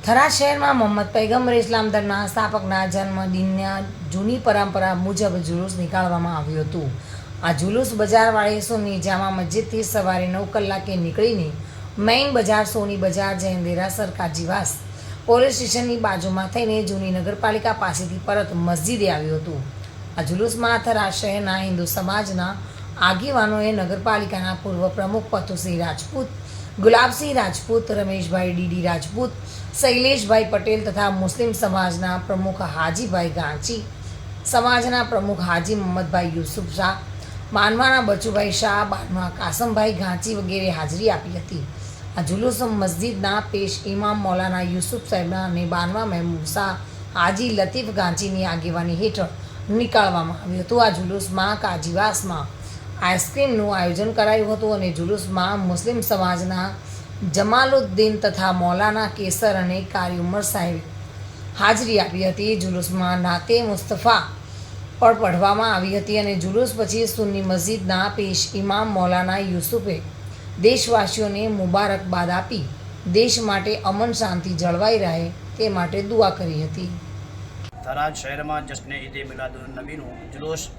થરાદ શહેરમાં મોહમ્મદ પૈગંબર ઇસ્લામ ધર્મના સ્થાપકના જન્મદિનના જૂની પરંપરા મુજબ જુલુસ નીકાળવામાં આવ્યું હતું। આ જુલુસ બજારવાળી સોની જામા મસ્જિદથી સવારે 9 કલાકે નીકળીને મેઇન બજાર સોની બજાર જૈન દેરાસર કાજીવાસ પોલીસ સ્ટેશનની બાજુમાં થઈને જૂની નગરપાલિકા પાસેથી પરત મસ્જિદે આવ્યું હતું। આ જુલુસમાં થરાદ શહેરના હિન્દુ સમાજના આગેવાનોએ નગરપાલિકાના પૂર્વ પ્રમુખ પથુસિંહ રાજપૂત, ગુલાબસિંહ રાજપૂત, રમેશભાઈ ડીડી રાજપૂત, શૈલેષભાઈ પટેલ તથા મુસ્લિમ સમાજના પ્રમુખ હાજીભાઈ ગાંચી, સમાજના પ્રમુખ હાજી મોહમ્મદભાઈ યુસુફ શાહ, માનવાના બચુભાઈ શાહ, બાનવા કાસમભાઈ ગાંચી વગેરે હાજરી આપી હતી। આ જુલુસ મસ્જિદના પેશ ઇમામ મૌલાના યુસુફ સાહેબના અને બાનવા મહેમૂદ શાહ, હાજી લતીફ ગાંચીની આગેવાની હેઠળ નીકાળવામાં આવ્યું હતું। આ જુલુસમાં કાજીવાસમાં આઈસ્ક્રીમનું આયોજન કરાયું હતું અને જુલુસમાં મુસ્લિમ સમાજના જમાલુદ્દીન તથા મૌલાના કેસર અને કારી ઉમર સાહેબ હાજરી આપી હતી। જુલુસમાં નાતે મુસ્તફા પણ પઢવામાં આવી હતી અને જુલુસ પછી સુન્ની મસ્જિદના પેશ ઇમામ મૌલાના યુસુફે દેશવાસીઓને મુબારકબાદ આપી દેશ માટે અમન શાંતિ જળવાઈ રહે તે માટે દુઆ કરી હતી। થરાદ શહેરમાં જશ્ને ઈદે મિલાદુન્નબીનું જુલુસ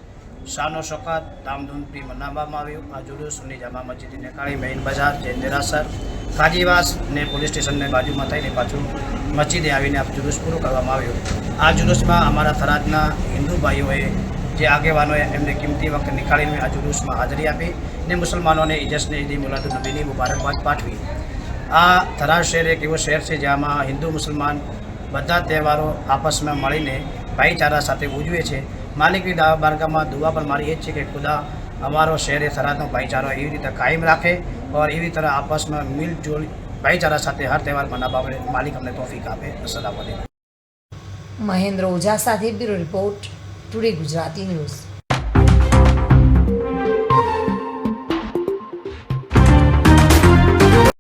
શાનો શોકત ધામધૂમથી મનાવવામાં આવ્યું। આ જુલુસ સુન્ની જામા મસ્જિદથી નીકાળી મેઇન બજાર જૈન દેરાસર કાજીવાસ ને પોલીસ સ્ટેશનને બાજુમાં થઈને પાછું મસ્જિદે આવીને આ જુલુસ પૂરું કરવામાં આવ્યું। આ જુલુસમાં અમારા થરાદના હિન્દુ ભાઈઓએ જે આગેવાનોએ એમને કિંમતી વખત નીકાળીને આ જુલુસમાં હાજરી આપી ને મુસલમાનોને જશ્ને ઈદે મિલાદુન્નબીની મુબારકબાદ પાઠવી। આ થરાદ શહેર એક એવો શહેર છે જેમાં હિન્દુ મુસલમાન બધા તહેવારો આપસમાં મળીને ભાઈચારા સાથે ઉજવે છે। માલિકની બારગામાં દુઆ પણ મારી એ જ છે કે ખુદા અમારો શહેર થરાદનો ભાઈચારો એવી રીતે કાયમ રાખે और એવી तरह આપસમાં મિલજુલ ભાઈચારા સાથે હર તહેવાર મનાવવા માલિક અમને તોફીક આપે। અસલામ વાલેકુમ। મહેન્દ્ર ઓઝા સાથે bureau report, today Gujarati news.